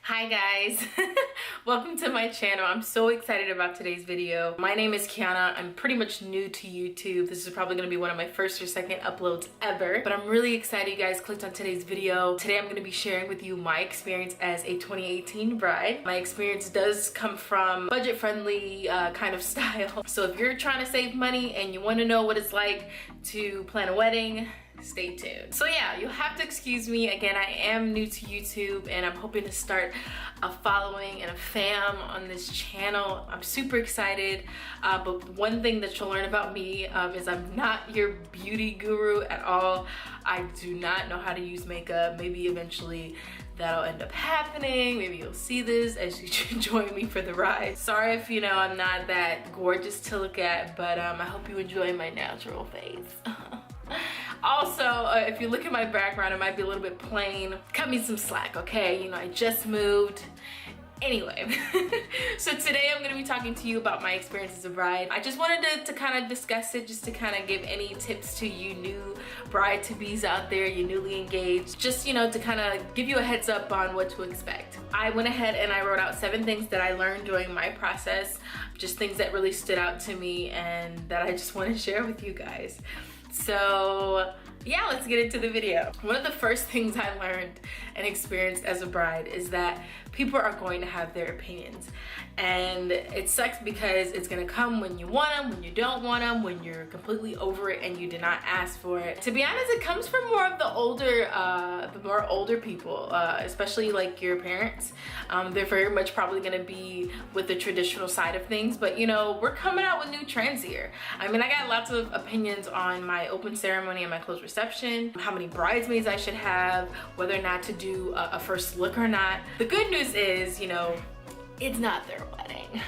Hi guys, welcome to my channel. I'm so excited about today's video. My name is Kiana. I'm pretty much new to YouTube. This is probably gonna be one of my first or second uploads ever, but I'm really excited you guys clicked on today's video. Today I'm gonna be sharing with you my experience as a 2018 bride. My experience does come from budget-friendly kind of style. So if you're trying to save money and you wanna know what it's like to plan a wedding, stay tuned. So yeah, you'll have to excuse me. Again, I am new to YouTube and I'm hoping to start a following and a fam on this channel. I'm super excited, but one thing that you'll learn about me is I'm not your beauty guru at all. I do not know how to use makeup. Maybe eventually that'll end up happening. Maybe you'll see this as you join me for the ride. Sorry if you know I'm not that gorgeous to look at, but I hope you enjoy my natural face. Also, if you look at my background, it might be a little bit plain. Cut me some slack, okay? You know, I just moved. Anyway, so today I'm gonna be talking to you about my experience as a bride. I just wanted to kind of discuss it, just to kind of give any tips to you new bride-to-bes out there, you newly engaged, just, you know, to kind of give you a heads up on what to expect. I went ahead and I wrote out 7 things that I learned during my process, just things that really stood out to me and that I just want to share with you guys. So yeah, let's get into the video. One of the first things I learned and experienced as a bride is that people are going to have their opinions. And it sucks because it's gonna come when you want them, when you don't want them, when you're completely over it and you did not ask for it. To be honest, it comes from more of the more older people, especially like your parents. They're very much probably gonna be with the traditional side of things, but you know, we're coming out with new trends here. I mean, I got lots of opinions on my open ceremony and my closed reception, how many bridesmaids I should have, whether or not to do a first look or not. The good news is, you know, it's not their wedding,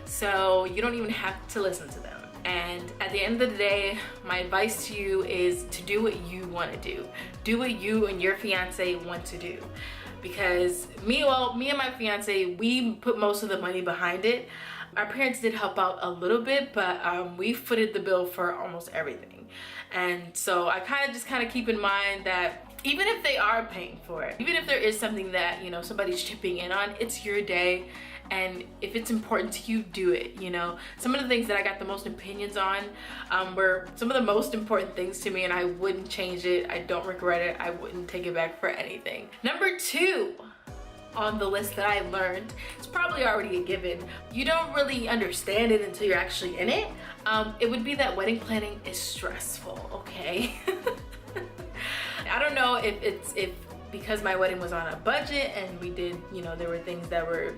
so you don't even have to listen to them. And at the end of the day, my advice to you is to do what you want to do. Do what you and your fiance want to do. Because me and my fiance, we put most of the money behind it. Our parents did help out a little bit, but we footed the bill for almost everything. And so I just keep in mind that even if they are paying for it, even if there is something that, you know, somebody's chipping in on, it's your day. And if it's important to you, do it. You know, some of the things that I got the most opinions on were some of the most important things to me, and I wouldn't change it. I don't regret it. I wouldn't take it back for anything. Number 2 on the list that I learned, it's probably already a given. You don't really understand it until you're actually in it. It would be that wedding planning is stressful, okay? I don't know if because my wedding was on a budget and we did, you know, there were things that were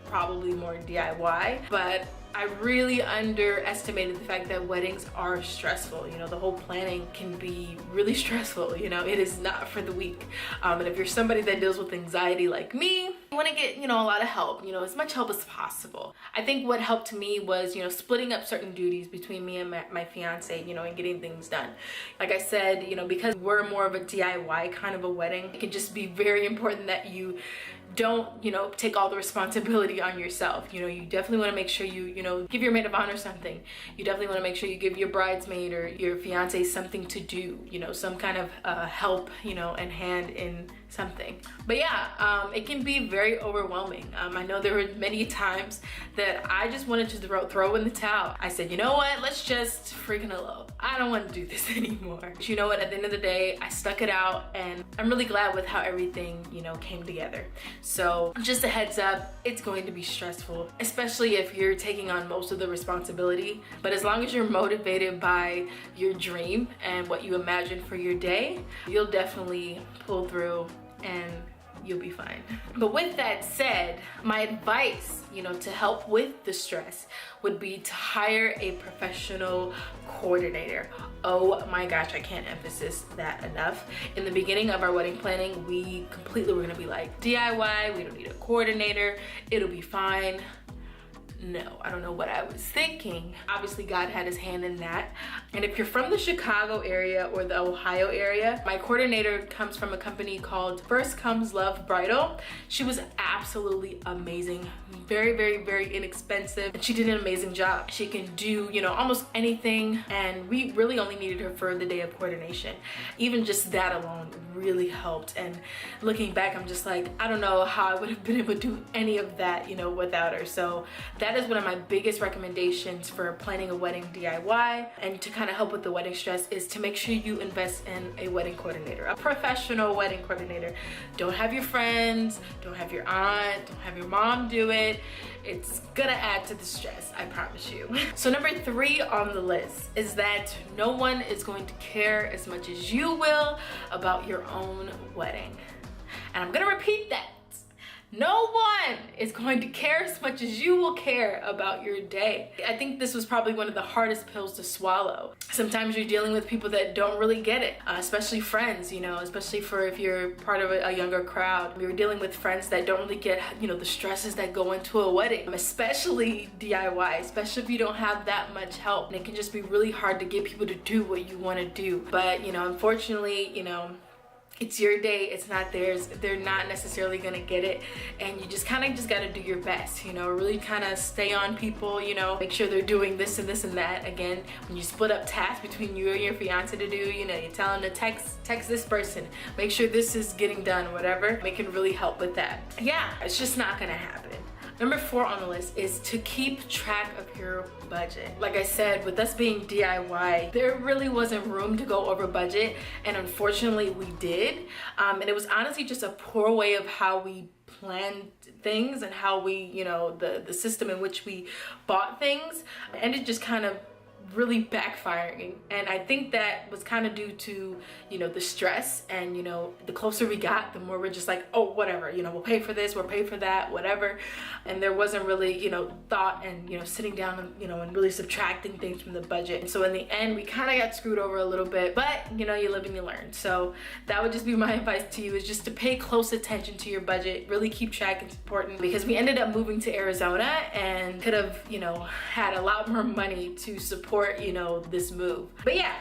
probably more DIY, but I really underestimated the fact that weddings are stressful. You know, the whole planning can be really stressful. You know, it is not for the weak. And if you're somebody that deals with anxiety like me, you want to get, you know, a lot of help, you know, as much help as possible. I think what helped me was, you know, splitting up certain duties between me and my fiance, you know, and getting things done. Like I said, you know, because we're more of a DIY kind of a wedding, it can just be very important that you don't, you know, take all the responsibility on yourself. You know, you definitely want to make sure you know, give your maid of honor something. You definitely want to make sure you give your bridesmaid or your fiance something to do, you know, some kind of help, you know, and hand in something. But yeah, it can be very overwhelming. I know there were many times that I just wanted to throw in the towel. I said, you know what, let's just freaking elope. I don't want to do this anymore. But you know what, at the end of the day, I stuck it out and I'm really glad with how everything, you know, came together. So just a heads up, it's going to be stressful, especially if you're taking on most of the responsibility. But as long as you're motivated by your dream and what you imagine for your day, you'll definitely pull through and you'll be fine. But with that said, my advice, you know, to help with the stress would be to hire a professional coordinator. Oh my gosh, I can't emphasize that enough. In the beginning of our wedding planning, we completely were gonna be like, DIY, we don't need a coordinator, it'll be fine. no, I don't know what I was thinking. Obviously God had his hand in that. And if you're from the Chicago area or the Ohio area, my coordinator comes from a company called First Comes Love Bridal. She was absolutely amazing, very, very, very inexpensive, and she did an amazing job. She can do, you know, almost anything, and we really only needed her for the day of coordination. Even just that alone really helped. And looking back, I'm just like, I don't know how I would have been able to do any of that, you know, without her. So that is one of my biggest recommendations for planning a wedding DIY, and to kind of help with the wedding stress, is to make sure you invest in a wedding coordinator, a professional wedding coordinator. Don't have your friends, don't have your aunt, don't have your mom do it. It's gonna add to the stress, I promise you. So number 3 on the list is that no one is going to care as much as you will about your own wedding. And I'm gonna repeat that. No one is going to care as much as you will care about your day. I think this was probably one of the hardest pills to swallow. Sometimes you're dealing with people that don't really get it, especially friends, you know, especially for if you're part of a younger crowd. You're dealing with friends that don't really get, you know, the stresses that go into a wedding, especially DIY, especially if you don't have that much help. And it can just be really hard to get people to do what you want to do. But, you know, unfortunately, you know, it's your day, it's not theirs. They're not necessarily gonna get it, and you just kind of just gotta do your best, you know, really kind of stay on people, you know, make sure they're doing this and this and that. Again, when you split up tasks between you and your fiance to do, you know, you tell them to text this person, make sure this is getting done, whatever. It can really help with that. Yeah, it's just not gonna happen. Number 4 on the list is to keep track of your budget. Like I said, with us being DIY, there really wasn't room to go over budget, and unfortunately we did. And it was honestly just a poor way of how we planned things and how we, you know, the system in which we bought things, and it just kind of really backfiring. And I think that was kind of due to, you know, the stress, and, you know, the closer we got, the more we're just like, oh, whatever, you know, we'll pay for this, we'll pay for that, whatever. And there wasn't really, you know, thought and, you know, sitting down and, you know, and really subtracting things from the budget. And so in the end, we kind of got screwed over a little bit, but, you know, you live and you learn. So that would just be my advice to you, is just to pay close attention to your budget, really keep track. It's important, because we ended up moving to Arizona and could have, you know, had a lot more money to support, you know, this move. But yeah,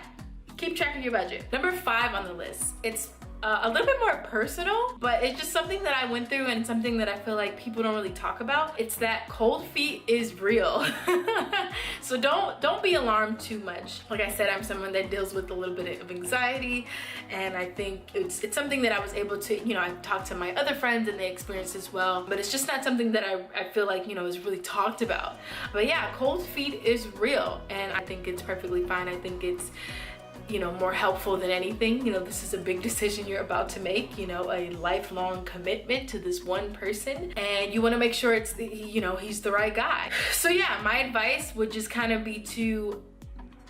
keep track of your budget. Number 5 on the list, it's a little bit more personal, but it's just something that I went through and something that I feel like people don't really talk about. It's that cold feet is real. So don't be alarmed too much. Like I said, I'm someone that deals with a little bit of anxiety, and I think it's something that I was able to, you know, I've talked to my other friends and they experienced as well, but it's just not something that I feel like, you know, is really talked about. But yeah, cold feet is real, and I think it's perfectly fine. I think it's, you know, more helpful than anything. You know, this is a big decision you're about to make, you know, a lifelong commitment to this one person, and you want to make sure it's the, you know, he's the right guy. So yeah, my advice would just kind of be to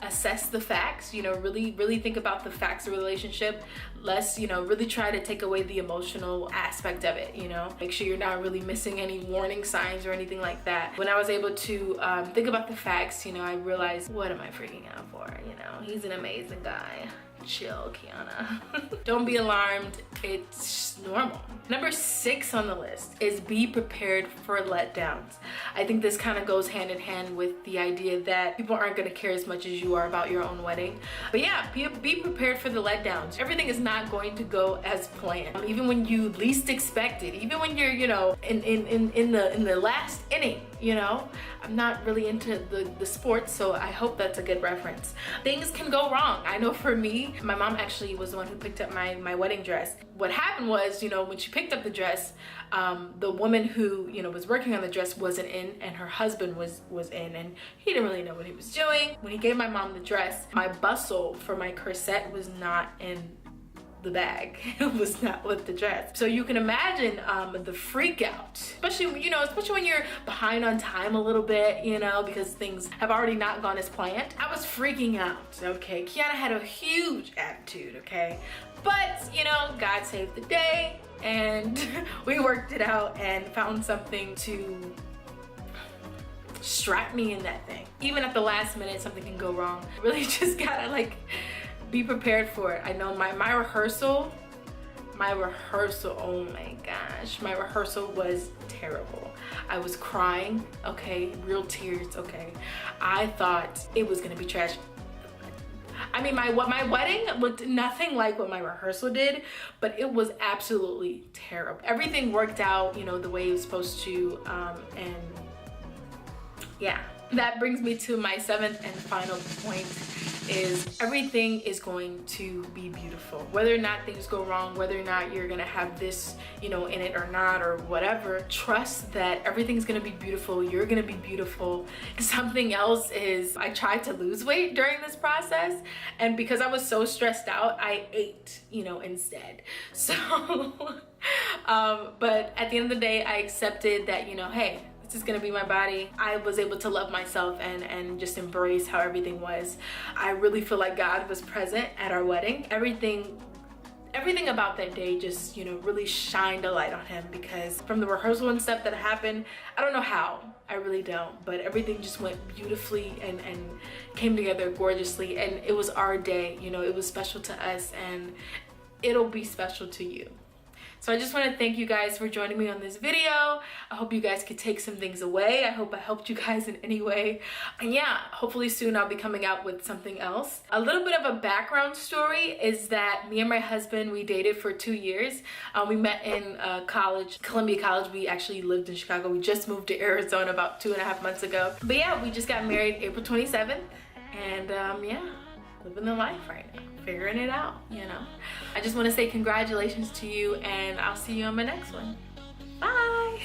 assess the facts, you know, really think about the facts of the relationship. Less, you know, really try to take away the emotional aspect of it, you know, make sure you're not really missing any warning signs or anything like that. When I was able to think about the facts, you know, I realized, what am I freaking out for? You know, he's an amazing guy. Chill, Kiana. Don't be alarmed, it's normal. Number 6 on the list is be prepared for letdowns. I think this kind of goes hand in hand with the idea that people aren't going to care as much as you are about your own wedding. But yeah, be prepared for the letdowns. Everything is not going to go as planned. Even when you least expect it, even when you're, you know, in the last inning, you know. I'm not really into the sports, so I hope that's a good reference. Things can go wrong. I know for me, my mom actually was the one who picked up my wedding dress. What happened was, you know, when she picked up the dress, the woman who, you know, was working on the dress wasn't in, and her husband was in, and he didn't really know what he was doing. When he gave my mom the dress, my bustle for my corset was not in the bag. It was not with the dress. So you can imagine the freak out, especially, you know, especially when you're behind on time a little bit, you know, because things have already not gone as planned. I was freaking out, okay? Kiana had a huge attitude, okay? But, you know, God saved the day, and we worked it out and found something to strap me in that thing. Even at the last minute, something can go wrong. Really just gotta, like, be prepared for it. I know my My rehearsal, oh my gosh, my rehearsal was terrible. I was crying, okay, real tears, okay. I thought it was gonna be trash. I mean, my wedding looked nothing like what my rehearsal did, but it was absolutely terrible. Everything worked out, you know, the way it was supposed to, and yeah. That brings me to my seventh and final point, is everything is going to be beautiful. Whether or not things go wrong, whether or not you're gonna have this, you know, in it or not, or whatever, trust that everything's gonna be beautiful. You're gonna be beautiful. Something else is, I tried to lose weight during this process, and because I was so stressed out, I ate, you know, instead. So, but at the end of the day, I accepted that, you know, hey, this is gonna be my body. I was able to love myself and just embrace how everything was. I really feel like God was present at our wedding. Everything about that day just, you know, really shined a light on him, because from the rehearsal and stuff that happened, I don't know how, I really don't, but everything just went beautifully and came together gorgeously, and it was our day, you know, it was special to us, and it'll be special to you. So I just want to thank you guys for joining me on this video. I hope you guys could take some things away. I hope I helped you guys in any way. And yeah, hopefully soon I'll be coming out with something else. A little bit of a background story is that me and my husband, we dated for 2 years. We met in college, Columbia College. We actually lived in Chicago. We just moved to Arizona about 2.5 months ago. But yeah, we just got married April 27th. And yeah, living the life right now, figuring it out, you know. I just want to say congratulations to you, and I'll see you on my next one. Bye.